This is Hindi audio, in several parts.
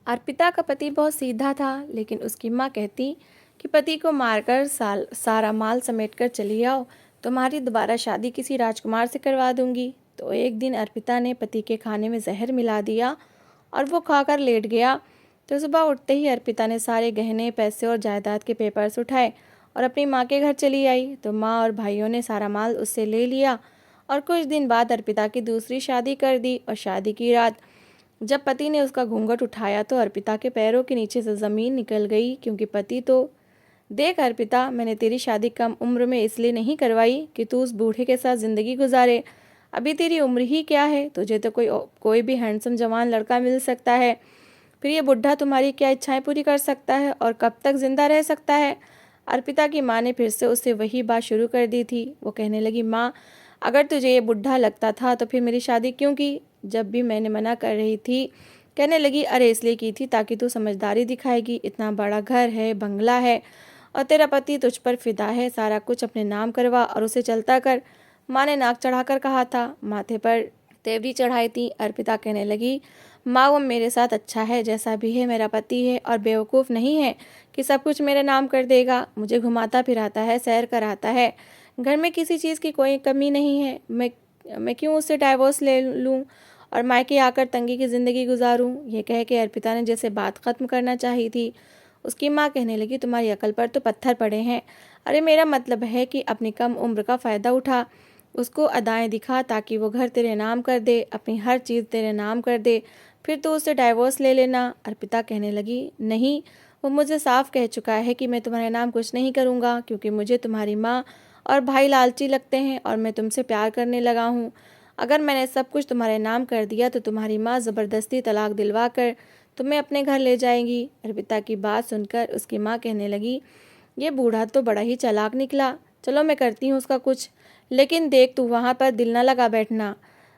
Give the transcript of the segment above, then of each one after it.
अर्पिता का पति बहुत सीधा था, लेकिन उसकी माँ कहती कि पति को मारकर सारा माल समेटकर चली आओ, तुम्हारी दोबारा शादी किसी राजकुमार से करवा दूंगी। तो एक दिन अर्पिता ने पति के खाने में जहर मिला दिया और वो खाकर लेट गया। तो सुबह उठते ही अर्पिता ने सारे गहने, पैसे और जायदाद के पेपर्स उठाए और अपनी माँ के घर चली आई। तो माँ और भाइयों ने सारा माल उससे ले लिया और कुछ दिन बाद अर्पिता की दूसरी शादी कर दी। और शादी की रात जब पति ने उसका घूंघट उठाया तो अर्पिता के पैरों के नीचे से ज़मीन निकल गई, क्योंकि पति तो, देख अर्पिता, मैंने तेरी शादी कम उम्र में इसलिए नहीं करवाई कि तू उस बूढ़े के साथ ज़िंदगी गुजारे। अभी तेरी उम्र ही क्या है, तुझे तो कोई भी हैंडसम जवान लड़का मिल सकता है। फिर ये बुढ़ा तुम्हारी क्या इच्छाएं पूरी कर सकता है और कब तक जिंदा रह सकता है। अर्पिता की माँ ने फिर से उससे वही बात शुरू कर दी थी। वो कहने लगी, माँ, अगर तुझे ये बुढ़ा लगता था तो फिर मेरी शादी क्यों की? जब भी मैंने मना कर रही थी, कहने लगी, अरे इसलिए की थी ताकि तू समझदारी दिखाएगी। इतना बड़ा घर है, बंगला है और तेरा पति तुझ पर फिदा है, सारा कुछ अपने नाम करवा और उसे चलता कर। माँ ने नाक चढ़ाकर कहा था, माथे पर तेवरी चढ़ाई थी। अर्पिता कहने लगी, माँ, वो मेरे साथ अच्छा है, जैसा भी है मेरा पति है और बेवकूफ़ नहीं है कि सब कुछ मेरे नाम कर देगा। मुझे घुमाता फिराता है, सैर कराता है, घर में किसी चीज़ की कोई कमी नहीं है। मैं क्यों उससे डाइवोर्स ले लूँ और मायके आकर तंगी की ज़िंदगी गुजारूँ? ये कह के अर्पिता ने जैसे बात ख़त्म करना चाही थी, उसकी माँ कहने लगी, तुम्हारी अकल पर तो पत्थर पड़े हैं। अरे मेरा मतलब है कि अपनी कम उम्र का फ़ायदा उठा, उसको अदाएँ दिखा ताकि वो घर तेरे नाम कर दे, अपनी हर चीज़ तेरे नाम कर दे, फिर तो उससे डाइवोर्स ले लेना। अर्पिता कहने लगी, नहीं, वो मुझे साफ कह चुका है कि मैं तुम्हारे नाम कुछ नहीं करूँगा, क्योंकि मुझे तुम्हारी माँ और भाई लालची लगते हैं और मैं तुमसे प्यार करने लगा हूँ। अगर मैंने सब कुछ तुम्हारे नाम कर दिया तो तुम्हारी माँ ज़बरदस्ती तलाक दिलवा कर तुम्हें अपने घर ले जाएंगी। अर्पिता की बात सुनकर उसकी माँ कहने लगी, ये बूढ़ा तो बड़ा ही चालाक निकला, चलो मैं करती हूँ उसका कुछ, लेकिन देख तू वहाँ पर दिल ना लगा बैठना।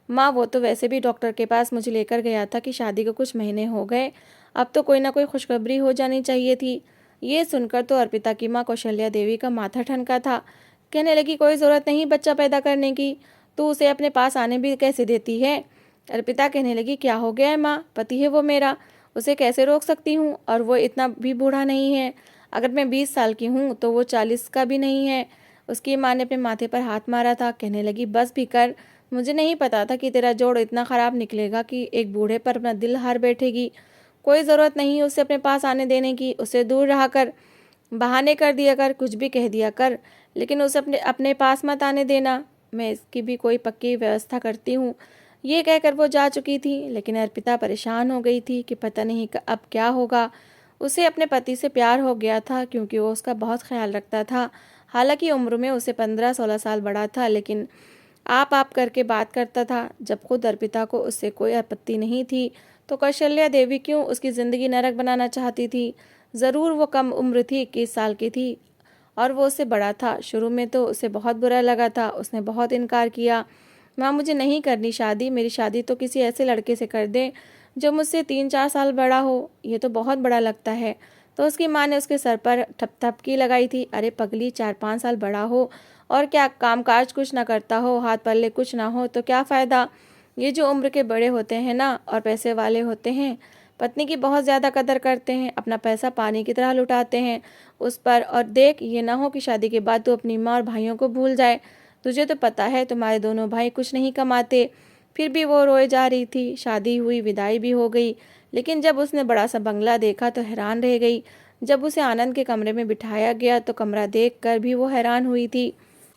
माँ, वो तो वैसे भी डॉक्टर के पास मुझे लेकर गया था कि शादी को कुछ महीने हो गए, अब तो कोई ना कोई खुशखबरी हो जानी चाहिए थी। ये सुनकर तो अर्पिता की माँ कौशल्या देवी का माथा ठनका था। कहने लगी, कोई ज़रूरत नहीं बच्चा पैदा करने की, तू उसे अपने पास आने भी कैसे देती है? अर्पिता कहने लगी, क्या हो गया है माँ, पति है वो मेरा, उसे कैसे रोक सकती हूँ? और वो इतना भी बूढ़ा नहीं है, अगर मैं 20 साल की हूँ तो वो 40 का भी नहीं है। उसकी माँ ने अपने माथे पर हाथ मारा था। कहने लगी, बस भी कर, मुझे नहीं पता था कि तेरा जोड़ इतना ख़राब निकलेगा कि एक बूढ़े पर अपना दिल हार बैठेगी। कोई ज़रूरत नहीं उसे अपने पास आने देने की, उससे दूर रहा कर, बहाने कर दिया कर, कुछ भी कह दिया कर, लेकिन उसे अपने अपने पास मत आने देना। मैं इसकी भी कोई पक्की व्यवस्था करती हूँ। ये कहकर वो जा चुकी थी, लेकिन अर्पिता परेशान हो गई थी कि पता नहीं अब क्या होगा। उसे अपने पति से प्यार हो गया था, क्योंकि वो उसका बहुत ख्याल रखता था। हालांकि उम्र में उसे 15-16 साल बड़ा था, लेकिन आप करके बात करता था। जब खुद अर्पिता को उससे कोई आपत्ति नहीं थी, तो कौशल्या देवी क्यों उसकी ज़िंदगी नरक बनाना चाहती थी? ज़रूर वो कम उम्र थी, 21 साल की थी और वो उससे बड़ा था। शुरू में तो उसे बहुत बुरा लगा था, उसने बहुत इनकार किया, माँ, मुझे नहीं करनी शादी, मेरी शादी तो किसी ऐसे लड़के से कर दें जो मुझसे 3-4 साल बड़ा हो, ये तो बहुत बड़ा लगता है। तो उसकी माँ ने उसके सर पर थपथपकी लगाई थी, अरे पगली, 4-5 साल बड़ा हो और क्या कामकाज कुछ ना करता हो, हाथ पल्ले कुछ ना हो तो क्या फ़ायदा? ये जो उम्र के बड़े होते हैं ना और पैसे वाले होते हैं, पत्नी की बहुत ज़्यादा कदर करते हैं, अपना पैसा पानी की तरह लुटाते हैं उस पर। और देख, ये ना हो कि शादी के बाद तू अपनी माँ और भाइयों को भूल जाए। तुझे तो पता है तुम्हारे दोनों भाई कुछ नहीं कमाते। फिर भी वो रोए जा रही थी। शादी हुई, विदाई भी हो गई, लेकिन जब उसने बड़ा सा बंगला देखा तो हैरान रह गई। जब उसे आनंद के कमरे में बिठाया गया तो कमरा देख कर भी वो हैरान हुई थी।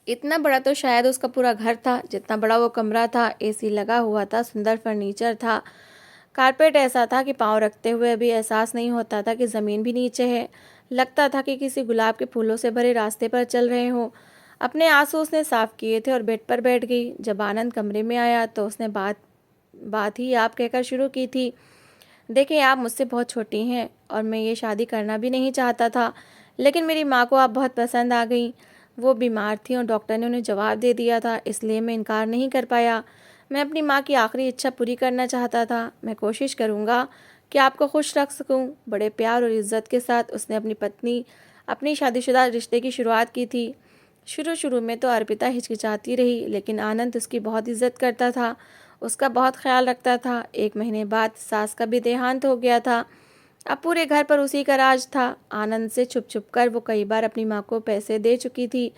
इतना बड़ा तो शायद उसका पूरा घर था, जितना बड़ा वो कमरा था। एसी लगा हुआ था, सुंदर फर्नीचर था, कारपेट ऐसा था कि पाँव रखते हुए भी एहसास नहीं होता था कि ज़मीन भी नीचे है। लगता था कि किसी गुलाब के फूलों से भरे रास्ते पर चल रहे हों। अपने आंसू उसने साफ किए थे और बेड पर बैठ गई। जब आनंद कमरे में आया तो उसने बात बात ही आप कहकर शुरू की थी, देखिए, आप मुझसे बहुत छोटी हैं और मैं ये शादी करना भी नहीं चाहता था, लेकिन मेरी माँ को आप बहुत पसंद आ गई। वो बीमार थी और डॉक्टर ने उन्हें जवाब दे दिया था, इसलिए मैं इनकार नहीं कर पाया। मैं अपनी माँ की आखिरी इच्छा पूरी करना चाहता था। मैं कोशिश करूँगा कि आपको खुश रख सकूँ। बड़े प्यार और इज्जत के साथ उसने अपनी शादीशुदा रिश्ते की शुरुआत की थी। शुरू शुरू में तो अर्पिता हिचकिचाती रही, लेकिन आनंद उसकी बहुत इज्जत करता था, उसका बहुत ख्याल रखता था। 1 महीने बाद सास का भी देहांत हो गया था। अब पूरे घर पर उसी का राज था। आनंद से छुप छुप कर वो कई बार अपनी माँ को पैसे दे चुकी थी।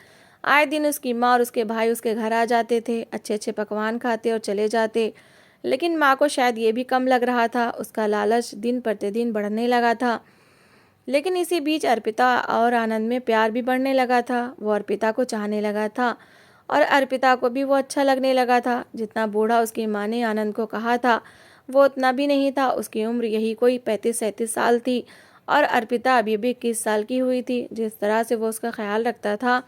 आए दिन उसकी माँ और उसके भाई उसके घर आ जाते थे, अच्छे अच्छे पकवान खाते और चले जाते। लेकिन माँ को शायद ये भी कम लग रहा था, उसका लालच दिन प्रतिदिन बढ़ने लगा था। लेकिन इसी बीच अर्पिता और आनंद में प्यार भी बढ़ने लगा था। वो अर्पिता को चाहने लगा था और अर्पिता को भी वो अच्छा लगने लगा था। जितना बूढ़ा उसकी माँ ने आनंद को कहा था वो उतना भी नहीं था। उसकी उम्र यही कोई 35-37 साल थी और अर्पिता अभी भी 21 साल की हुई थी। जिस तरह से वो उसका ख्याल रखता था,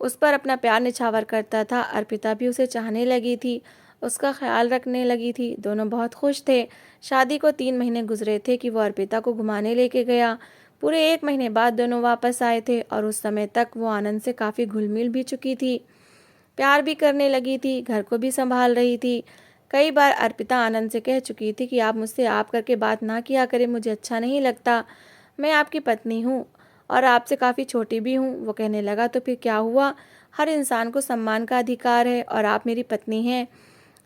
उस पर अपना प्यार निछावर करता था, अर्पिता भी उसे चाहने लगी थी, उसका ख्याल रखने लगी थी। दोनों बहुत खुश थे। शादी को 3 महीने गुजरे थे कि वो अर्पिता को घुमाने लेके गया। पूरे 1 महीने बाद दोनों वापस आए थे और उस समय तक वो आनंद से काफ़ी घुल मिल भी चुकी थी, प्यार भी करने लगी थी, घर को भी संभाल रही थी। कई बार अर्पिता आनंद से कह चुकी थी कि आप मुझसे आप करके बात ना किया करें, मुझे अच्छा नहीं लगता। मैं आपकी पत्नी हूँ और आपसे काफ़ी छोटी भी हूँ। वो कहने लगा, तो फिर क्या हुआ, हर इंसान को सम्मान का अधिकार है और आप मेरी पत्नी हैं।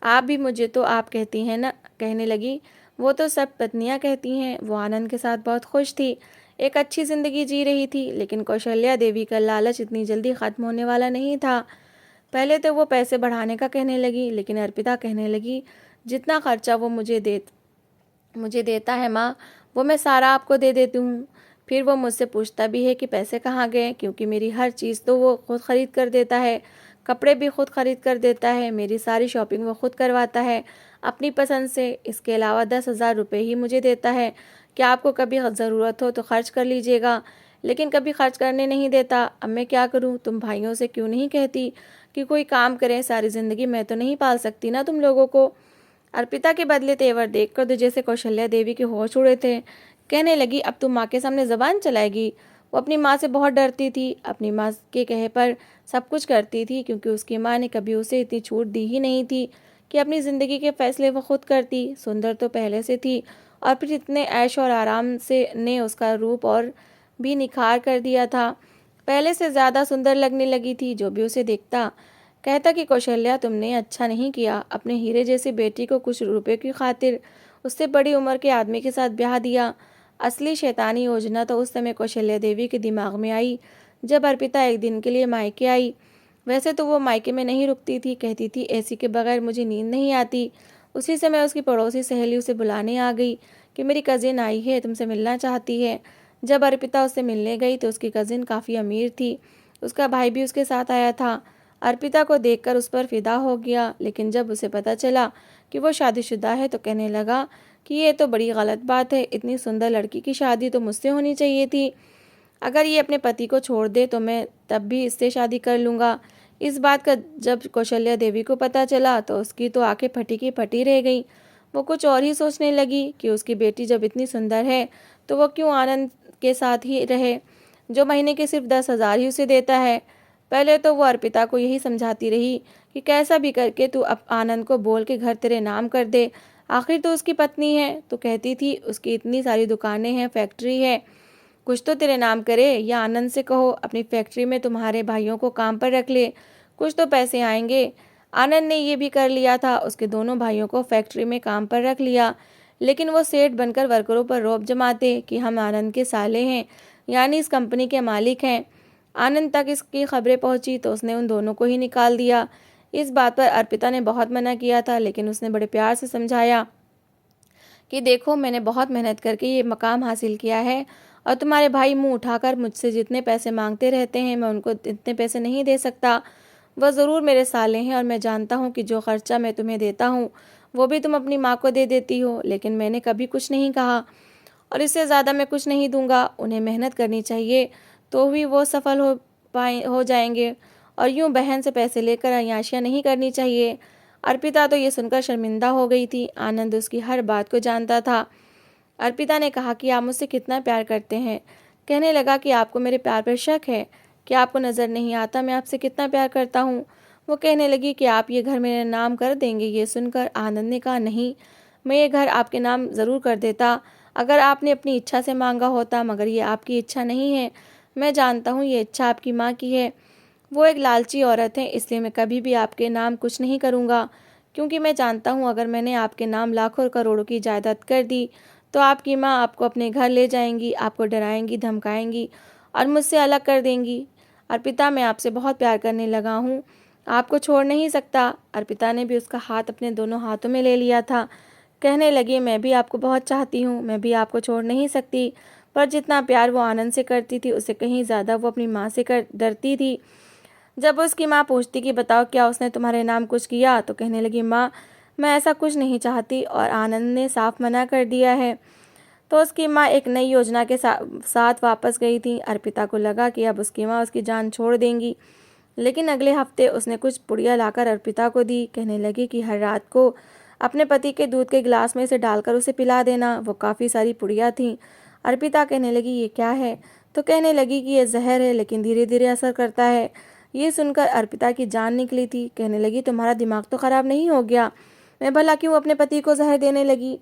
आप भी मुझे तो आप कहती हैं ना। कहने लगी, वो तो सब पत्नियां कहती हैं। वो आनंद के साथ बहुत खुश थी, एक अच्छी ज़िंदगी जी रही थी। लेकिन कौशल्या देवी का लालच इतनी जल्दी ख़त्म होने वाला नहीं था। पहले तो वो पैसे बढ़ाने का कहने लगी, लेकिन अर्पिता कहने लगी, जितना खर्चा वो मुझे देता है माँ, वो मैं सारा आपको दे देती हूँ। फिर वो मुझसे पूछता भी है कि पैसे कहाँ गए, क्योंकि मेरी हर चीज़ तो वो खुद ख़रीद कर देता है, कपड़े भी खुद ख़रीद कर देता है, मेरी सारी शॉपिंग वो खुद करवाता है अपनी पसंद से। इसके अलावा 10,000 रुपये ही मुझे देता है कि आपको कभी ज़रूरत हो तो खर्च कर लीजिएगा, लेकिन कभी खर्च करने नहीं देता। अब मैं क्या करूँ, तुम भाइयों से क्यों नहीं कहती कि कोई काम करें, सारी ज़िंदगी मैं तो नहीं पाल सकती ना तुम लोगों को। अर्पिता के बदले तेवर देखकर तो जैसे कौशल्या देवी के होश उड़े थे। कहने लगी, अब तुम माँ के सामने ज़बान चलाएगी। वो अपनी माँ से बहुत डरती थी, अपनी माँ के कहे पर सब कुछ करती थी, क्योंकि उसकी माँ ने कभी उसे इतनी छूट दी ही नहीं थी कि अपनी ज़िंदगी के फैसले वो खुद करती। सुंदर तो पहले से थी और फिर इतने ऐश और आराम से ने उसका रूप और भी निखार कर दिया था। पहले से ज़्यादा सुंदर लगने लगी थी। जो भी उसे देखता कहता कि कौशल्या, तुमने अच्छा नहीं किया, अपने हीरे जैसी बेटी को कुछ रुपए की खातिर उससे बड़ी उम्र के आदमी के साथ ब्याह दिया। असली शैतानी योजना तो उस समय कौशल्या देवी के दिमाग में आई जब अर्पिता एक दिन के लिए मायके आई। वैसे तो वो मायके में नहीं रुकती थी, कहती थी एसी के बगैर मुझे नींद नहीं आती। उसी समय उसकी पड़ोसी सहेली उसे बुलाने आ गई कि मेरी कज़िन आई है, तुमसे मिलना चाहती है। जब अर्पिता उससे मिलने गई तो उसकी कज़िन काफ़ी अमीर थी, उसका भाई भी उसके साथ आया था। अर्पिता को देखकर उस पर फिदा हो गया, लेकिन जब उसे पता चला कि वो शादीशुदा है तो कहने लगा कि ये तो बड़ी गलत बात है, इतनी सुंदर लड़की की शादी तो मुझसे होनी चाहिए थी। अगर ये अपने पति को छोड़ दे तो मैं तब भी इससे शादी कर लूँगा। इस बात का जब कौशल्या देवी को पता चला तो उसकी तो आंखें फटी की फटी रह गई। वो कुछ और ही सोचने लगी कि उसकी बेटी जब इतनी सुंदर है तो वो क्यों आनंद के साथ ही रहे, जो महीने के सिर्फ 10,000 ही उसे देता है। पहले तो वो अर्पिता को यही समझाती रही कि कैसा भी करके तू अब आनंद को बोल के घर तेरे नाम कर दे, आखिर तो उसकी पत्नी है। तो कहती थी उसकी इतनी सारी दुकानें हैं, फैक्ट्री है, कुछ तो तेरे नाम करे, या आनंद से कहो अपनी फैक्ट्री में तुम्हारे भाइयों को काम पर रख ले, कुछ तो पैसे आएंगे। आनंद ने ये भी कर लिया था, उसके दोनों भाइयों को फैक्ट्री में काम पर रख लिया। लेकिन वो सेठ बनकर वर्करों पर रौब जमाते कि हम आनंद के साले हैं, यानी इस कंपनी के मालिक हैं। आनंद तक इसकी खबरें पहुंची तो उसने उन दोनों को ही निकाल दिया। इस बात पर अर्पिता ने बहुत मना किया था, लेकिन उसने बड़े प्यार से समझाया कि देखो, मैंने बहुत मेहनत करके ये मकाम हासिल किया है और तुम्हारे भाई मुंह उठाकर मुझसे जितने पैसे मांगते रहते हैं, मैं उनको इतने पैसे नहीं दे सकता। वह ज़रूर मेरे साले हैं और मैं जानता हूँ कि जो खर्चा मैं तुम्हें देता हूँ वो भी तुम अपनी माँ को दे देती हो, लेकिन मैंने कभी कुछ नहीं कहा और इससे ज़्यादा मैं कुछ नहीं दूंगा। उन्हें मेहनत करनी चाहिए तो ही वो सफल हो जाएंगे, और यूं बहन से पैसे लेकर अय्याशियाँ नहीं करनी चाहिए। अर्पिता तो ये सुनकर शर्मिंदा हो गई थी। आनंद उसकी हर बात को जानता था। अर्पिता ने कहा कि आप मुझसे कितना प्यार करते हैं। कहने लगा कि आपको मेरे प्यार पर शक है, कि आपको नज़र नहीं आता मैं आपसे कितना प्यार करता हूँ। वो कहने लगी कि आप ये घर मेरे नाम कर देंगे। ये सुनकर आनंद ने कहा, नहीं, मैं ये घर आपके नाम ज़रूर कर देता अगर आपने अपनी इच्छा से मांगा होता, मगर ये आपकी इच्छा नहीं है। मैं जानता हूँ ये इच्छा आपकी माँ की है। वो एक लालची औरत है, इसलिए मैं कभी भी आपके नाम कुछ नहीं करूँगा, क्योंकि मैं जानता हूँ अगर मैंने आपके नाम लाखों करोड़ों की जायदाद कर दी तो आपकी माँ आपको अपने घर ले जाएंगी, आपको डराएंगी, धमकाएंगी और मुझसे अलग कर देंगी। अर्पिता, मैं आपसे बहुत प्यार करने लगा हूँ, आपको छोड़ नहीं सकता। अर्पिता ने भी उसका हाथ अपने दोनों हाथों में ले लिया था। कहने लगी, मैं भी आपको बहुत चाहती हूँ, मैं भी आपको छोड़ नहीं सकती। पर जितना प्यार वो आनंद से करती थी, उससे कहीं ज़्यादा वो अपनी माँ से डरती थी। जब उसकी माँ पूछती कि बताओ क्या उसने तुम्हारे नाम कुछ किया, तो कहने लगी, माँ मैं ऐसा कुछ नहीं चाहती और आनंद ने साफ मना कर दिया है। तो उसकी माँ एक नई योजना के साथ वापस गई थी। अर्पिता को लगा कि अब उसकी माँ उसकी जान छोड़ देंगी, लेकिन अगले हफ्ते उसने कुछ पुड़िया लाकर अर्पिता को दी। कहने लगी कि हर रात को अपने पति के दूध के गिलास में इसे डालकर उसे पिला देना। वो काफ़ी सारी पुड़िया थीं। अर्पिता कहने लगी, ये क्या है? तो कहने लगी कि ये जहर है, लेकिन धीरे धीरे असर करता है। ये सुनकर अर्पिता की जान निकली थी। कहने लगी, तुम्हारा दिमाग तो ख़राब नहीं हो गया? मैं भला क्यों अपने पति को जहर देने लगी?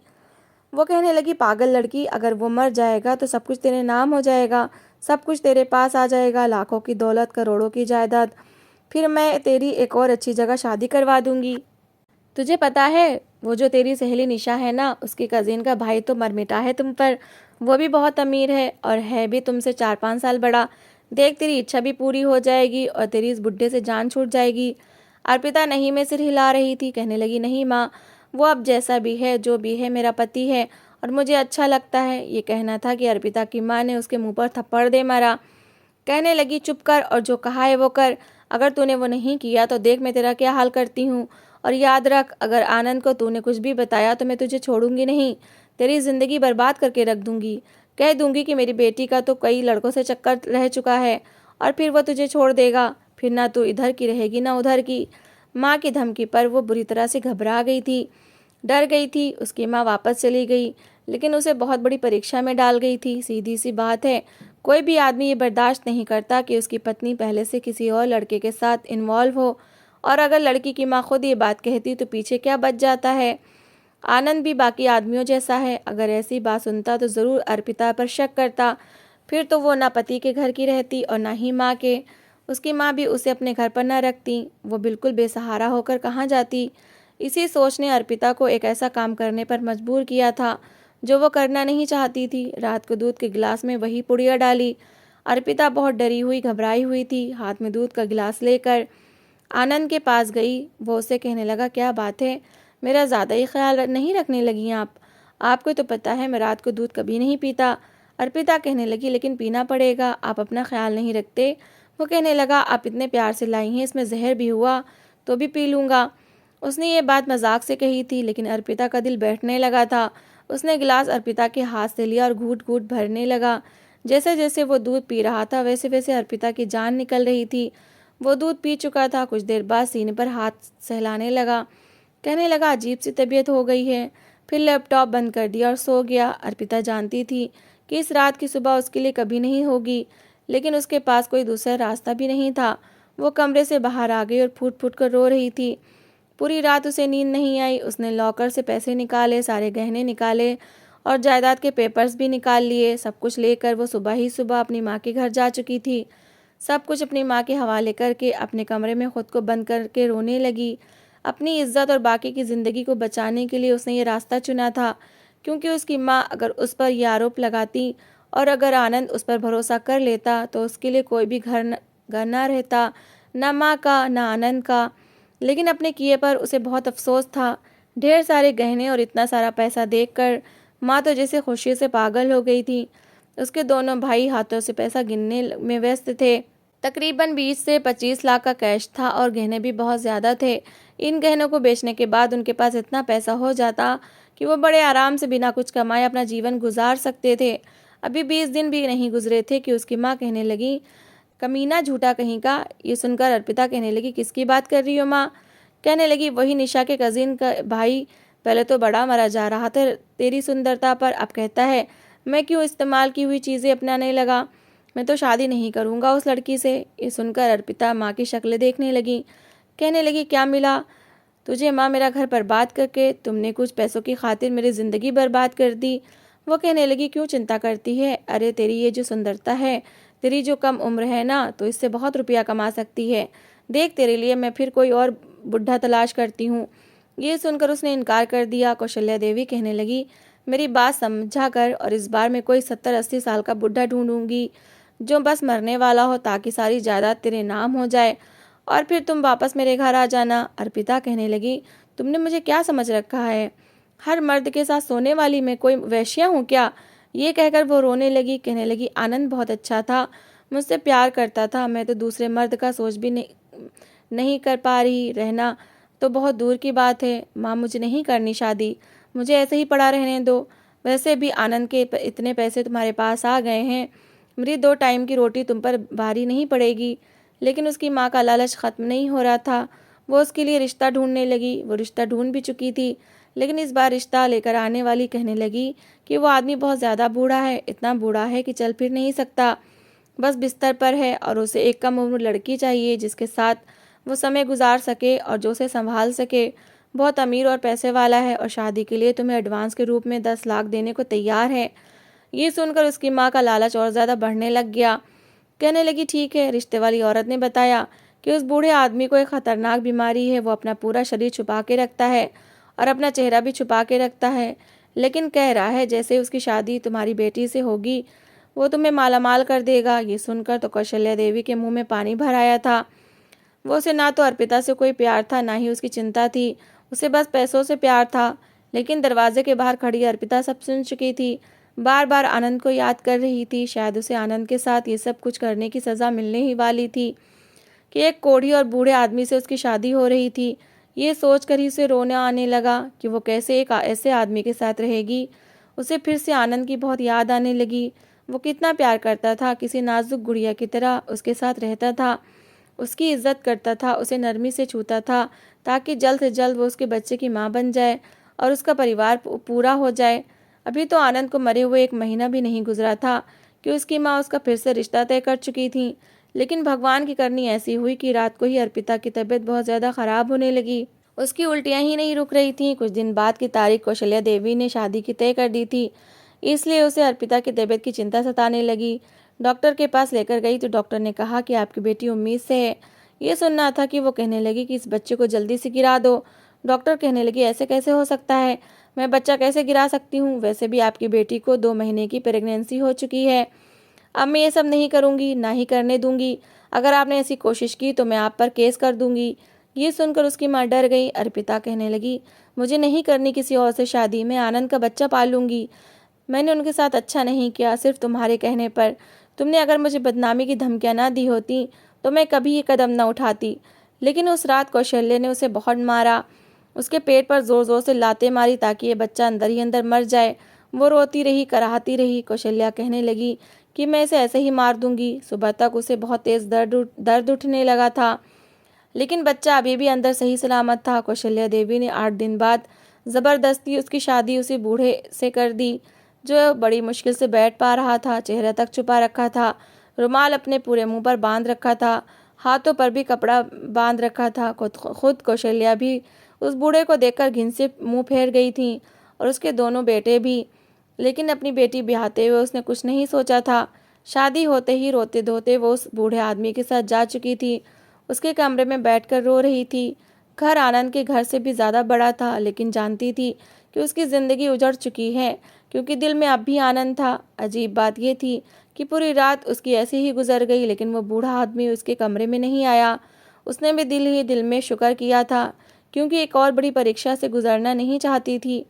वो कहने लगी, पागल लड़की, अगर वो मर जाएगा तो सब कुछ तेरे नाम हो जाएगा, सब कुछ तेरे पास आ जाएगा, लाखों की दौलत, करोड़ों की जायदाद। फिर मैं तेरी एक और अच्छी जगह शादी करवा दूंगी। तुझे पता है, वो जो तेरी सहेली निशा है ना, उसकी कजिन का भाई तो मर मिटा है तुम पर। वो भी बहुत अमीर है और है भी तुमसे 4-5 साल बड़ा। देख, तेरी इच्छा भी पूरी हो जाएगी और तेरी इस बुढ़े से जान छूट जाएगी। अर्पिता नहीं में सिर हिला रही थी। कहने लगी, नहीं माँ, वो अब जैसा भी है, जो भी है, मेरा पति है और मुझे अच्छा लगता है। ये कहना था कि अर्पिता की माँ ने उसके मुंह पर थप्पड़ दे मारा। कहने लगी, चुप कर और जो कहा है वो कर। अगर तूने वो नहीं किया तो देख मैं तेरा क्या हाल करती हूँ। और याद रख, अगर आनंद को तूने कुछ भी बताया तो मैं तुझे छोड़ूंगी नहीं, तेरी ज़िंदगी बर्बाद करके रख दूंगी। कह दूंगी कि मेरी बेटी का तो कई लड़कों से चक्कर रह चुका है और फिर वो तुझे छोड़ देगा। फिर ना तू इधर की रहेगी ना उधर की। माँ की धमकी पर वो बुरी तरह से घबरा गई थी, डर गई थी। उसकी माँ वापस चली गई, लेकिन उसे बहुत बड़ी परीक्षा में डाल गई थी। सीधी सी बात है, कोई भी आदमी ये बर्दाश्त नहीं करता कि उसकी पत्नी पहले से किसी और लड़के के साथ इन्वॉल्व हो। और अगर लड़की की माँ खुद ये बात कहती तो पीछे क्या बच जाता है। आनंद भी बाकी आदमियों जैसा है, अगर ऐसी बात सुनता तो ज़रूर अर्पिता पर शक करता। फिर तो वो ना पति के घर की रहती और ना ही माँ के। उसकी माँ भी उसे अपने घर पर न रखती। वो बिल्कुल बेसहारा होकर कहाँ जाती। इसी सोच ने अर्पिता को एक ऐसा काम करने पर मजबूर किया था जो वो करना नहीं चाहती थी। रात को दूध के गिलास में वही पुड़िया डाली। अर्पिता बहुत डरी हुई, घबराई हुई थी। हाथ में दूध का गिलास लेकर आनंद के पास गई। वो उससे कहने लगा, क्या बात है, मेरा ज़्यादा ही ख्याल नहीं रखने लगी आप? आपको तो पता है मैं रात को दूध कभी नहीं पीता। अर्पिता कहने लगी, लेकिन पीना पड़ेगा, आप अपना ख्याल नहीं रखते। वो कहने लगा, आप इतने प्यार से लाई हैं, इसमें जहर भी हुआ तो भी पी लूँगा। उसने ये बात मजाक से कही थी, लेकिन अर्पिता का दिल बैठने लगा था। उसने गिलास अर्पिता के हाथ से लिया और घूट घूट भरने लगा। जैसे जैसे वो दूध पी रहा था वैसे वैसे अर्पिता की जान निकल रही थी। वो दूध पी चुका था। कुछ देर बाद सीने पर हाथ सहलाने लगा। कहने लगा, अजीब सी तबीयत हो गई है। फिर लैपटॉप बंद कर दिया और सो गया। अर्पिता जानती थी कि इस रात की सुबह उसके लिए कभी नहीं होगी, लेकिन उसके पास कोई दूसरा रास्ता भी नहीं था। वो कमरे से बाहर आ गई और फूट फूट कर रो रही थी। पूरी रात उसे नींद नहीं आई। उसने लॉकर से पैसे निकाले, सारे गहने निकाले और जायदाद के पेपर्स भी निकाल लिए। सब कुछ लेकर वो सुबह ही सुबह अपनी माँ के घर जा चुकी थी। सब कुछ अपनी माँ के हवाले करके अपने कमरे में खुद को बंद करके रोने लगी। अपनी इज्जत और बाकी की ज़िंदगी को बचाने के लिए उसने ये रास्ता चुना था, क्योंकि उसकी माँ अगर उस पर यह आरोप लगाती और अगर आनंद उस पर भरोसा कर लेता तो उसके लिए कोई भी घर ना रहता, ना माँ का ना आनंद का। लेकिन अपने किए पर उसे बहुत अफसोस था। ढेर सारे गहने और इतना सारा पैसा देखकर माँ तो जैसे खुशी से पागल हो गई थी। उसके दोनों भाई हाथों से पैसा गिनने में व्यस्त थे। तकरीबन 20 से 25 लाख का कैश था और गहने भी बहुत ज़्यादा थे। इन गहनों को बेचने के बाद उनके पास इतना पैसा हो जाता कि वो बड़े आराम से बिना कुछ कमाए अपना जीवन गुजार सकते थे। अभी 20 दिन भी नहीं गुजरे थे कि उसकी माँ कहने लगी, कमीना झूठा कहीं का। ये सुनकर अर्पिता कहने लगी, किसकी बात कर रही हो माँ? कहने लगी, वही निशा के कजिन का भाई। पहले तो बड़ा मरा जा रहा था तेरी सुंदरता पर, अब कहता है मैं क्यों इस्तेमाल की हुई चीज़ें अपनाने लगा। मैं तो शादी नहीं करूँगा उस लड़की से। ये सुनकर अर्पिता माँ की शक्ल देखने लगी। कहने लगी, क्या मिला तुझे माँ मेरा घर बर्बाद करके? तुमने कुछ पैसों की खातिर मेरी ज़िंदगी बर्बाद कर दी। वो कहने लगी, क्यों चिंता करती है? अरे तेरी ये जो सुंदरता है, तेरी जो कम उम्र है ना, तो इससे बहुत रुपया कमा सकती है। देख, तेरे लिए मैं फिर कोई और बुढ़ा तलाश करती हूँ। ये सुनकर उसने इनकार कर दिया। कौशल्या देवी कहने लगी, मेरी बात समझा कर, और इस बार मैं कोई 70-80 साल का बुढ़ा ढूंढूंगी जो बस मरने वाला हो, ताकि सारी जायदाद तेरे नाम हो जाए और फिर तुम वापस मेरे घर आ जाना। अर्पिता कहने लगी, तुमने मुझे क्या समझ रखा है? हर मर्द के साथ सोने वाली मैं कोई वेश्या हूँ क्या? ये कहकर वो रोने लगी। कहने लगी, आनंद बहुत अच्छा था, मुझसे प्यार करता था, मैं तो दूसरे मर्द का सोच भी नहीं कर पा रही। रहना तो बहुत दूर की बात है। माँ, मुझे नहीं करनी शादी, मुझे ऐसे ही पड़ा रहने दो। वैसे भी आनंद के इतने पैसे तुम्हारे पास आ गए हैं, मेरी 2 टाइम की रोटी तुम पर भारी नहीं पड़ेगी। लेकिन उसकी माँ का लालच ख़त्म नहीं हो रहा था। वो उसके लिए रिश्ता ढूंढने लगी। वो रिश्ता ढूंढ भी चुकी थी, लेकिन इस बार रिश्ता लेकर आने वाली कहने लगी कि वो आदमी बहुत ज़्यादा बूढ़ा है, इतना बूढ़ा है कि चल फिर नहीं सकता, बस बिस्तर पर है, और उसे एक कम उम्र लड़की चाहिए जिसके साथ वो समय गुजार सके और जो उसे संभाल सके। बहुत अमीर और पैसे वाला है और शादी के लिए तुम्हें एडवांस के रूप में 10 लाख देने को तैयार है। ये सुनकर उसकी माँ का लालच और ज़्यादा बढ़ने लग गया। कहने लगी, ठीक है। रिश्ते वाली औरत ने बताया कि उस बूढ़े आदमी को एक खतरनाक बीमारी है। वो अपना पूरा शरीर छुपा के रखता है और अपना चेहरा भी छुपा के रखता है, लेकिन कह रहा है जैसे उसकी शादी तुम्हारी बेटी से होगी वो तुम्हें मालामाल कर देगा। ये सुनकर तो कौशल्या देवी के मुंह में पानी भर आया था। वो उसे ना तो अर्पिता से कोई प्यार था, ना ही उसकी चिंता थी, उसे बस पैसों से प्यार था। लेकिन दरवाजे के बाहर खड़ी अर्पिता सब सुन चुकी थी, बार बार आनंद को याद कर रही थी। शायद उसे आनंद के साथ ये सब कुछ करने की सज़ा मिलने ही वाली थी कि एक कोढ़ी और बूढ़े आदमी से उसकी शादी हो रही थी। ये सोचकर ही उसे रोना आने लगा कि वो कैसे एक ऐसे आदमी के साथ रहेगी। उसे फिर से आनंद की बहुत याद आने लगी। वो कितना प्यार करता था, किसी नाजुक गुड़िया की तरह उसके साथ रहता था, उसकी इज्जत करता था, उसे नरमी से छूता था ताकि जल्द से जल्द वो उसके बच्चे की माँ बन जाए और उसका परिवार पूरा हो जाए। अभी तो आनंद को मरे हुए 1 महीना भी नहीं गुजरा था कि उसकी माँ उसका फिर से रिश्ता तय कर चुकी थी। लेकिन भगवान की करनी ऐसी हुई कि रात को ही अर्पिता की तबीयत बहुत ज़्यादा ख़राब होने लगी। उसकी उल्टियाँ ही नहीं रुक रही थीं। कुछ दिन बाद की तारीख कौशल्या देवी ने शादी की तय कर दी थी, इसलिए उसे अर्पिता की तबीयत की चिंता सताने लगी। डॉक्टर के पास लेकर गई तो डॉक्टर ने कहा कि आपकी बेटी उम्मीद से है। ये सुनना था कि वो कहने लगी कि इस बच्चे को जल्दी से गिरा दो। डॉक्टर कहने लगी, ऐसे कैसे हो सकता है, मैं बच्चा कैसे गिरा सकती हूँ? वैसे भी आपकी बेटी को 2 महीने की प्रेगनेंसी हो चुकी है। अब मैं ये सब नहीं करूँगी, ना ही करने दूंगी। अगर आपने ऐसी कोशिश की तो मैं आप पर केस कर दूंगी। ये सुनकर उसकी माँ डर गई। अर्पिता कहने लगी, मुझे नहीं करनी किसी और से शादी, मैं आनंद का बच्चा पालूंगी। मैंने उनके साथ अच्छा नहीं किया, सिर्फ तुम्हारे कहने पर। तुमने अगर मुझे बदनामी की धमकियाँ ना दी होती तो मैं कभी ये कदम न उठाती। लेकिन उस रात कौशल्य ने उसे बहुत मारा, उसके पेट पर जोर जोर से लातें मारी ताकि ये बच्चा अंदर ही अंदर मर जाए। वो रोती रही, कराहती रही। कौशल्या कहने लगी कि मैं इसे ऐसे ही मार दूंगी। सुबह तक उसे बहुत तेज दर्द उठने लगा था, लेकिन बच्चा अभी भी अंदर सही सलामत था। कौशल्या देवी ने 8 दिन बाद ज़बरदस्ती उसकी शादी उसी बूढ़े से कर दी, जो बड़ी मुश्किल से बैठ पा रहा था, चेहरा तक छुपा रखा था, रुमाल अपने पूरे मुंह पर बांध रखा था, हाथों पर भी कपड़ा बांध रखा था। खुद कौशल्या भी उस बूढ़े को देखकर घिन से मुंह फेर गई थी, और उसके दोनों बेटे भी। लेकिन अपनी बेटी ब्याहते हुए उसने कुछ नहीं सोचा था। शादी होते ही रोते धोते वो उस बूढ़े आदमी के साथ जा चुकी थी। उसके कमरे में बैठकर रो रही थी। घर आनंद के घर से भी ज़्यादा बड़ा था, लेकिन जानती थी कि उसकी ज़िंदगी उजड़ चुकी है, क्योंकि दिल में अब भी आनंद था। अजीब बात यह थी कि पूरी रात उसकी ऐसे ही गुजर गई, लेकिन वो बूढ़ा आदमी उसके कमरे में नहीं आया। उसने भी दिल ही दिल में शुक्र किया था, क्योंकि एक और बड़ी परीक्षा से गुजरना नहीं चाहती थी।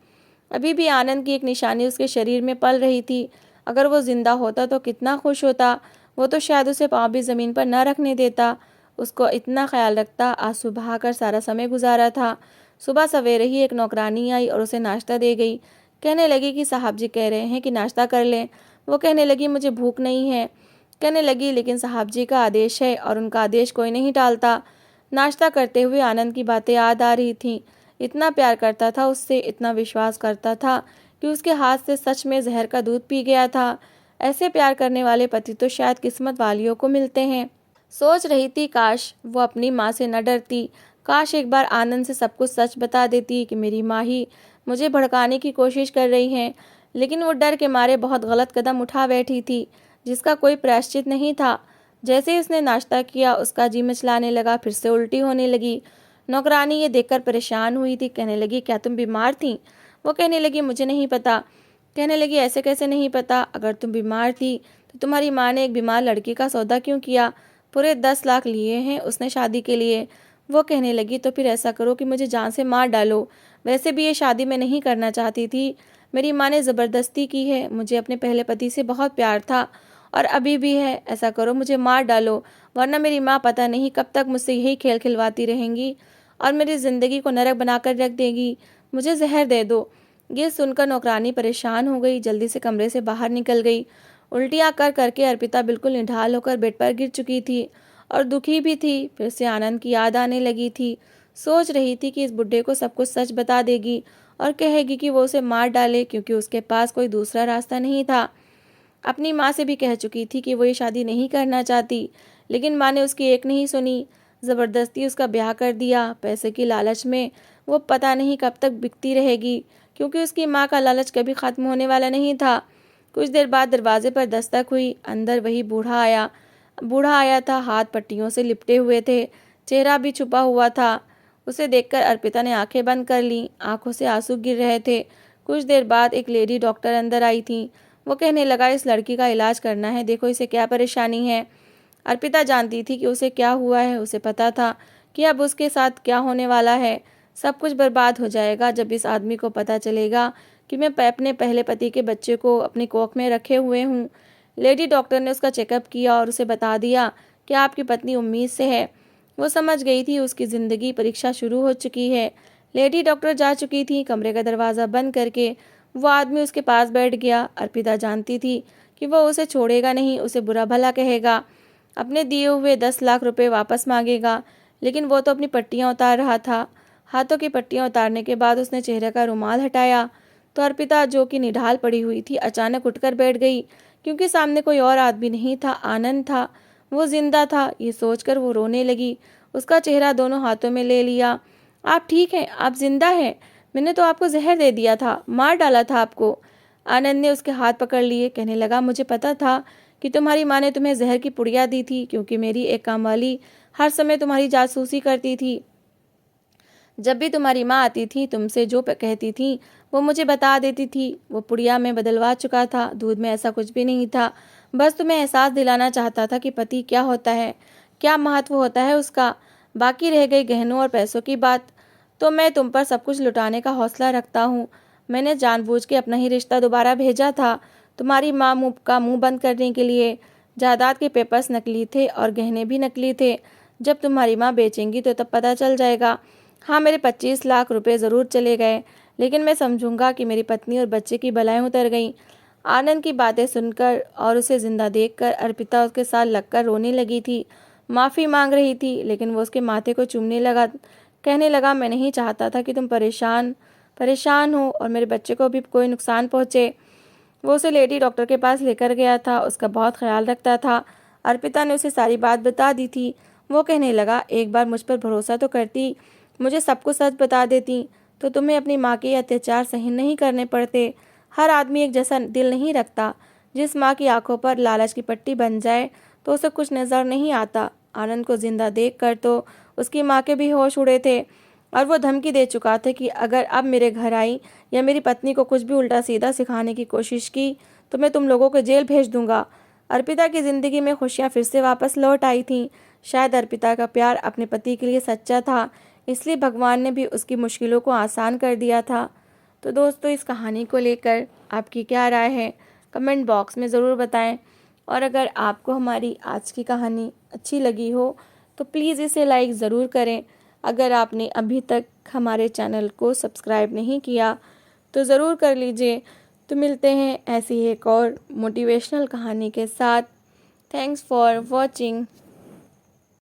अभी भी आनंद की एक निशानी उसके शरीर में पल रही थी। अगर वो जिंदा होता तो कितना खुश होता। वो तो शायद उसे पाँव भी ज़मीन पर न रखने देता, उसको इतना ख्याल रखता। आंसू बहाकर सारा समय गुजारा था। सुबह सवेरे ही एक नौकरानी आई और उसे नाश्ता दे गई। कहने लगी कि साहब जी कह रहे हैं कि नाश्ता कर लें। वो कहने लगी, मुझे भूख नहीं है। कहने लगी, लेकिन साहब जी का आदेश है और उनका आदेश कोई नहीं टालता। नाश्ता करते हुए आनंद की बातें याद आ रही थीं। इतना प्यार करता था उससे, इतना विश्वास करता था कि उसके हाथ से सच में जहर का दूध पी गया था। ऐसे प्यार करने वाले पति तो शायद किस्मत वालियों को मिलते हैं। सोच रही थी काश वो अपनी माँ से न डरती, काश एक बार आनंद से सब कुछ सच बता देती कि मेरी माँ ही मुझे भड़काने की कोशिश कर रही हैं। लेकिन वो डर के मारे बहुत गलत कदम उठा बैठी थी, जिसका कोई प्रायश्चित नहीं था। जैसे ही उसने नाश्ता किया उसका जी मचलाने लगा, फिर से उल्टी होने लगी। नौकरानी ये देखकर परेशान हुई थी, कहने लगी, क्या तुम बीमार थी? वो कहने लगी, मुझे नहीं पता, कहने लगी, ऐसे कैसे नहीं पता? अगर तुम बीमार थी तो तुम्हारी माँ ने एक बीमार लड़की का सौदा क्यों किया? पूरे 10 लाख लिए हैं उसने शादी के लिए। वो कहने लगी, तो फिर ऐसा करो कि मुझे जान से मार डालो। वैसे भी ये शादी मैं नहीं करना चाहती थी, मेरी माँ ने ज़बरदस्ती की है। मुझे अपने पहले पति से बहुत प्यार था और अभी भी है। ऐसा करो मुझे मार डालो, वरना मेरी माँ पता नहीं कब तक मुझसे यही खेल खिलवाती रहेंगी और मेरी ज़िंदगी को नरक बनाकर रख देगी। मुझे जहर दे दो। ये सुनकर नौकरानी परेशान हो गई, जल्दी से कमरे से बाहर निकल गई। उल्टियाँ कर करके अर्पिता बिल्कुल निढाल होकर बेड पर गिर चुकी थी और दुखी भी थी। फिर से आनंद की याद आने लगी थी। सोच रही थी कि इस बुड्ढे को सब कुछ सच बता देगी और कहेगी कि वो उसे मार डाले, क्योंकि उसके पास कोई दूसरा रास्ता नहीं था। अपनी माँ से भी कह चुकी थी कि वो ये शादी नहीं करना चाहती, लेकिन माँ ने उसकी एक नहीं सुनी। ज़बरदस्ती उसका ब्याह कर दिया। पैसे की लालच में वो पता नहीं कब तक बिकती रहेगी, क्योंकि उसकी माँ का लालच कभी ख़त्म होने वाला नहीं था। कुछ देर बाद दरवाजे पर दस्तक हुई। अंदर वही बूढ़ा आया था। हाथ पट्टियों से लिपटे हुए थे, चेहरा भी छुपा हुआ था। उसे देखकर अर्पिता ने आंखें बंद कर लीं। आंखों से आंसू गिर रहे थे। कुछ देर बाद एक लेडी डॉक्टर अंदर आई थी। वो कहने लगा, इस लड़की का इलाज करना है, देखो इसे क्या परेशानी है। अर्पिता जानती थी कि उसे क्या हुआ है। उसे पता था कि अब उसके साथ क्या होने वाला है। सब कुछ बर्बाद हो जाएगा जब इस आदमी को पता चलेगा कि मैं अपने पहले पति के बच्चे को अपनी कोख में रखे हुए हूँ। लेडी डॉक्टर ने उसका चेकअप किया और उसे बता दिया कि आपकी पत्नी उम्मीद से है। वो समझ गई थी उसकी ज़िंदगी परीक्षा शुरू हो चुकी है। लेडी डॉक्टर जा चुकी थी। कमरे का दरवाज़ा बंद करके वो आदमी उसके पास बैठ गया। अर्पिता जानती थी कि वो उसे छोड़ेगा नहीं, उसे बुरा भला कहेगा, अपने दिए हुए 10 लाख रुपए वापस मांगेगा। लेकिन वो तो अपनी पट्टियाँ उतार रहा था। हाथों की पट्टियाँ उतारने के बाद उसने चेहरे का रुमाल हटाया तो अर्पिता, जो कि निढाल पड़ी हुई थी, अचानक उठकर बैठ गई, क्योंकि सामने कोई और आदमी नहीं था, आनंद था। वो जिंदा था। ये सोचकर वो रोने लगी। उसका चेहरा दोनों हाथों में ले लिया। आप ठीक हैं? आप जिंदा हैं? मैंने तो आपको जहर दे दिया था, मार डाला था आपको। आनंद ने उसके हाथ पकड़ लिए। कहने लगा, मुझे पता था कि तुम्हारी माँ ने तुम्हें जहर की पुड़िया दी थी, क्योंकि मेरी एक कामवाली हर समय तुम्हारी जासूसी करती थी। जब भी तुम्हारी माँ आती थी, तुमसे जो कहती थी वो मुझे बता देती थी। वो पुड़िया में बदलवा चुका था। दूध में ऐसा कुछ भी नहीं था। बस तुम्हें एहसास दिलाना चाहता था कि पति क्या होता है, क्या महत्व होता है उसका। बाकी रह गई गहनों और पैसों की बात, तो मैं तुम पर सब कुछ लुटाने का हौसला रखता हूँ। मैंने जानबूझ के अपना ही रिश्ता दोबारा भेजा था, तुम्हारी माँ का मुंह बंद करने के लिए। जायदाद के पेपर्स नकली थे और गहने भी नकली थे। जब तुम्हारी माँ बेचेंगी तो तब पता चल जाएगा। हाँ, मेरे 25 लाख रुपए ज़रूर चले गए, लेकिन मैं समझूंगा कि मेरी पत्नी और बच्चे की बलाएं उतर गईं। आनंद की बातें सुनकर और उसे जिंदा देखकर अर्पिता उसके साथ लगकर रोने लगी थी। माफ़ी मांग रही थी, लेकिन वो उसके माथे को चूमने लगा। कहने लगा, मैं नहीं चाहता था कि तुम परेशान हो और मेरे बच्चे को भी कोई नुकसान पहुँचे। वो उसे लेडी डॉक्टर के पास लेकर गया था, उसका बहुत ख्याल रखता था। अर्पिता ने उसे सारी बात बता दी थी। वो कहने लगा, एक बार मुझ पर भरोसा तो करती, मुझे सब कुछ सच बता देती, तो तुम्हें अपनी माँ के अत्याचार सहन नहीं करने पड़ते। हर आदमी एक जैसा दिल नहीं रखता। जिस माँ की आंखों पर लालच की पट्टी बन जाए तो उसे कुछ नज़र नहीं आता। आनंद को जिंदा देखकर तो उसकी माँ के भी होश उड़े थे और वो धमकी दे चुका था कि अगर अब मेरे घर आई या मेरी पत्नी को कुछ भी उल्टा सीधा सिखाने की कोशिश की तो मैं तुम लोगों को जेल भेज दूंगा। अर्पिता की ज़िंदगी में खुशियाँ फिर से वापस लौट आई थीं। शायद अर्पिता का प्यार अपने पति के लिए सच्चा था, इसलिए भगवान ने भी उसकी मुश्किलों को आसान कर दिया था। तो दोस्तों, इस कहानी को लेकर आपकी क्या राय है, कमेंट बॉक्स में ज़रूर बताएं। और अगर आपको हमारी आज की कहानी अच्छी लगी हो तो प्लीज़ इसे लाइक ज़रूर करें। अगर आपने अभी तक हमारे चैनल को सब्सक्राइब नहीं किया तो ज़रूर कर लीजिए। तो मिलते हैं ऐसी एक और मोटिवेशनल कहानी के साथ। Thanks for watching.